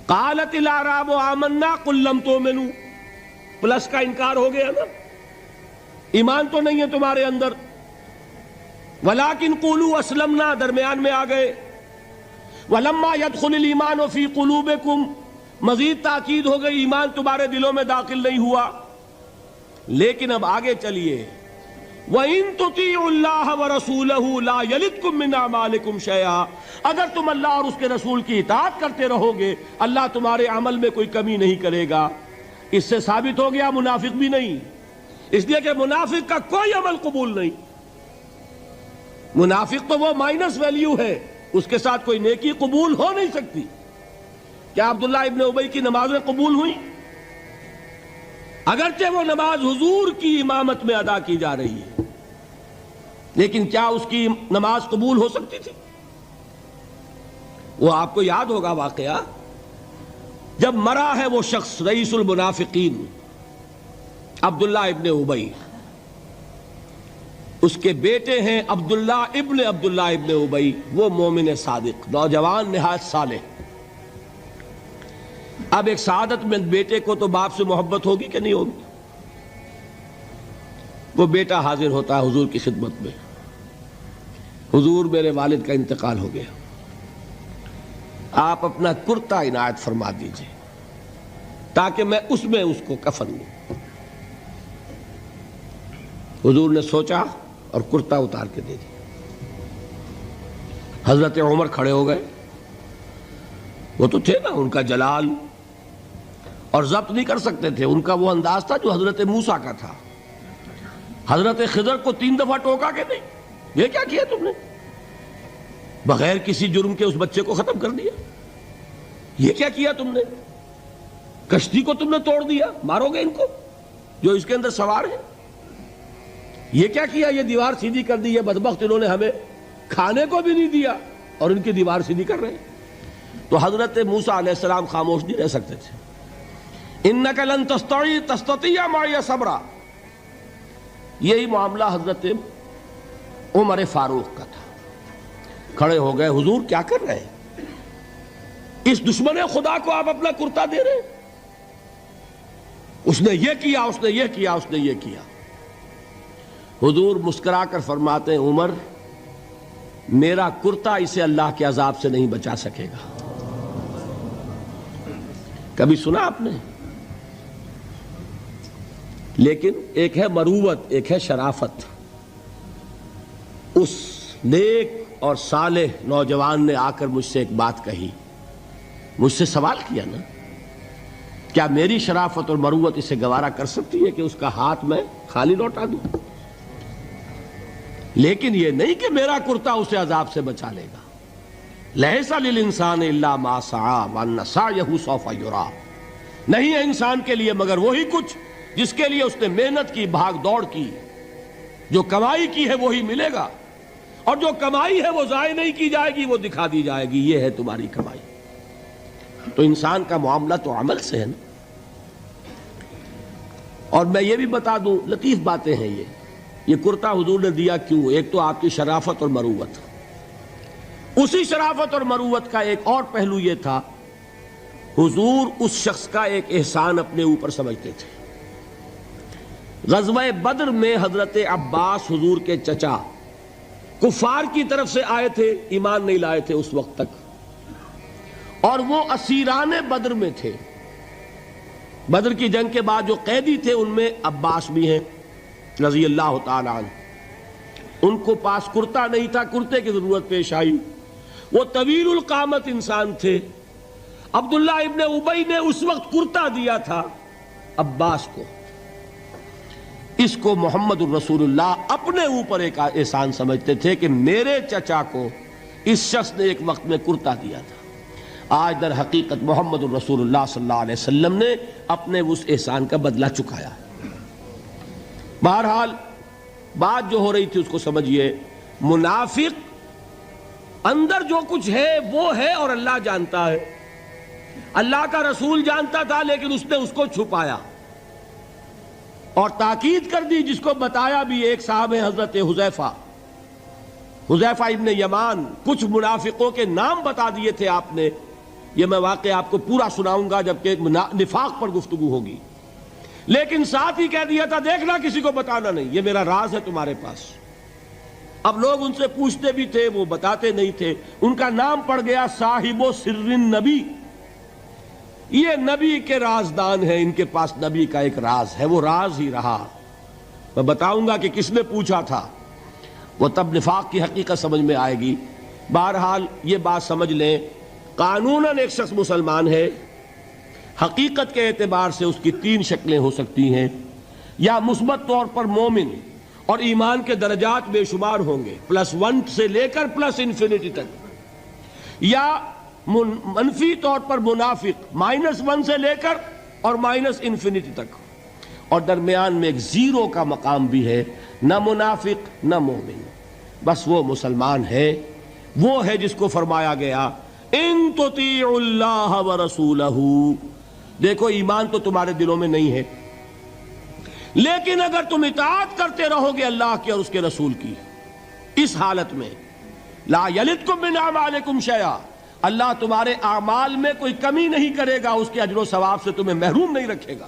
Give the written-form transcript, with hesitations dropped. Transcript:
قالت الاعراب آمنا قل لم تؤمنوا، پلس کا انکار ہو گیا نا، ایمان تو نہیں ہے تمہارے اندر، ولیکن قولوا اسلمنا درمیان میں آ گئے، ولما يدخل الایمان فی قلوبکم مزید تاکید ہو گئی ایمان تمہارے دلوں میں داخل نہیں ہوا۔ لیکن اب آگے چلیے، وَإِن تُطِيعُوا اللَّهَ وَرَسُولَهُ لَا يَلِدْكُم مِّنْ أَعْمَالِكُمْ شَيْئًا، اگر تم اللہ اور اس کے رسول کی اطاعت کرتے رہو گے اللہ تمہارے عمل میں کوئی کمی نہیں کرے گا۔ اس سے ثابت ہو گیا منافق بھی نہیں، اس لیے کہ منافق کا کوئی عمل قبول نہیں، منافق تو وہ مائنس ویلیو ہے، اس کے ساتھ کوئی نیکی قبول ہو نہیں سکتی۔ کیا عبداللہ ابن ابی کی نمازیں قبول ہوئیں؟ اگرچہ وہ نماز حضور کی امامت میں ادا کی جا رہی ہے، لیکن کیا اس کی نماز قبول ہو سکتی تھی؟ وہ آپ کو یاد ہوگا واقعہ، جب مرا ہے وہ شخص رئیس المنافقین عبداللہ ابن ابی، اس کے بیٹے ہیں عبداللہ ابن ابی، وہ مومن صادق، نوجوان نہایت صالح۔ اب ایک سعادت مند بیٹے کو تو باپ سے محبت ہوگی کہ نہیں ہوگی؟ وہ بیٹا حاضر ہوتا ہے حضور کی خدمت میں، حضور میرے والد کا انتقال ہو گیا، آپ اپنا کرتا عنایت فرما دیجئے تاکہ میں اس کو کفن دوں۔ حضور نے سوچا اور کرتا اتار کے دے دیا۔ حضرت عمر کھڑے ہو گئے، وہ تو تھے نا، ان کا جلال اور ضبط نہیں کر سکتے تھے، ان کا وہ انداز تھا جو حضرت موسیٰ کا تھا۔ حضرت خضر کو 3 دفعہ ٹوکا کہ نہیں، یہ کیا کیا تم نے؟ بغیر کسی جرم کے اس بچے کو ختم کر دیا، یہ کیا کیا تم نے؟ کشتی کو تم نے توڑ دیا، مارو گے ان کو جو اس کے اندر سوار ہیں، یہ کیا کیا؟ یہ دیوار سیدھی کر دی، یہ بدبخت انہوں نے ہمیں کھانے کو بھی نہیں دیا اور ان کی دیوار سیدھی کر رہے ہیں۔ تو حضرت موسیٰ علیہ السلام خاموش نہیں رہ سکتے تھے۔ انک لن تستطیع معی صبرا، یہی معاملہ حضرت عمر فاروق کا تھا۔ کھڑے ہو گئے، حضور کیا کر رہے ہیں؟ اس دشمن خدا کو آپ اپنا کرتا دے رہے ہیں، اس نے یہ کیا، اس نے یہ کیا، اس نے یہ کیا۔ حضور مسکرا کر فرماتے ہیں، عمر میرا کرتا اسے اللہ کے عذاب سے نہیں بچا سکے گا۔ کبھی سنا آپ نے؟ لیکن ایک ہے مروت، ایک ہے شرافت۔ اس نیک اور صالح نوجوان نے آ کر مجھ سے ایک بات کہی، مجھ سے سوال کیا نا، کیا میری شرافت اور مروت اسے گوارا کر سکتی ہے کہ اس کا ہاتھ میں خالی لوٹا دوں؟ لیکن یہ نہیں کہ میرا کرتا اسے عذاب سے بچا لے گا۔ لیس للانسان الا ما سعی وان سعیہ سوف یری، نہیں ہے انسان کے لیے مگر وہی کچھ جس کے لیے اس نے محنت کی، بھاگ دوڑ کی، جو کمائی کی ہے وہی ملے گا، اور جو کمائی ہے وہ ضائع نہیں کی جائے گی، وہ دکھا دی جائے گی، یہ ہے تمہاری کمائی۔ تو انسان کا معاملہ تو عمل سے ہے نا۔ اور میں یہ بھی بتا دوں، لطیف باتیں ہیں یہ کرتا حضور نے دیا کیوں؟ ایک تو آپ کی شرافت اور مروت، اسی شرافت اور مروت کا ایک اور پہلو یہ تھا، حضور اس شخص کا ایک احسان اپنے اوپر سمجھتے تھے۔ غزوہ بدر میں حضرت عباس حضور کے چچا کفار کی طرف سے آئے تھے، ایمان نہیں لائے تھے اس وقت تک، اور وہ اسیران بدر میں تھے۔ بدر کی جنگ کے بعد جو قیدی تھے ان میں عباس بھی ہیں رضی اللہ تعالی عنہ۔ ان کو پاس کرتا نہیں تھا، کرتے کی ضرورت پیش آئی، وہ طویل القامت انسان تھے۔ عبداللہ ابن ابی نے اس وقت کرتا دیا تھا عباس کو، اس کو محمد الرسول اللہ اپنے اوپر ایک احسان سمجھتے تھے کہ میرے چچا کو اس شخص نے ایک وقت میں کرتا دیا تھا۔ آج در حقیقت محمد الرسول اللہ صلی اللہ علیہ وسلم نے اپنے اس احسان کا بدلہ چکایا۔ بہرحال بات جو ہو رہی تھی اس کو سمجھیے، منافق اندر جو کچھ ہے وہ ہے اور اللہ جانتا ہے، اللہ کا رسول جانتا تھا لیکن اس نے اس کو چھپایا اور تاکید کر دی، جس کو بتایا بھی ایک صاحب حضرت حذیفہ ابن یمان، کچھ منافقوں کے نام بتا دیے تھے آپ نے یہ میں واقعہ آپ کو پورا سناؤں گا جبکہ نفاق پر گفتگو ہوگی، لیکن ساتھ ہی کہہ دیا تھا دیکھنا کسی کو بتانا نہیں، یہ میرا راز ہے تمہارے پاس۔ اب لوگ ان سے پوچھتے بھی تھے، وہ بتاتے نہیں تھے۔ ان کا نام پڑ گیا صاحب و سر نبی، یہ نبی کے رازدان ہیں، ان کے پاس نبی کا ایک راز ہے، وہ راز ہی رہا۔ میں بتاؤں گا کہ کس نے پوچھا تھا، وہ تب نفاق کی حقیقت سمجھ میں آئے گی۔ بہرحال یہ بات سمجھ لیں، قانوناً ایک شخص مسلمان ہے، حقیقت کے اعتبار سے اس کی تین شکلیں ہو سکتی ہیں، یا مثبت طور پر مومن اور ایمان کے درجات بے شمار ہوں گے، +1 سے لے کر +انفینٹی تک، یا منفی طور پر منافق، -1 سے لے کر اور -انفینٹی تک، اور درمیان میں ایک زیرو کا مقام بھی ہے، نہ منافق نہ مومن، بس وہ مسلمان ہے، وہ ہے جس کو فرمایا گیا ان تطیعوا اللہ ورسولہ۔ دیکھو ایمان تو تمہارے دلوں میں نہیں ہے، لیکن اگر تم اطاعت کرتے رہو گے اللہ کی اور اس کے رسول کی، اس حالت میں لا یلدکم من اعمالکم شیئا، اللہ تمہارے اعمال میں کوئی کمی نہیں کرے گا، اس کے اجر و ثواب سے تمہیں محروم نہیں رکھے گا۔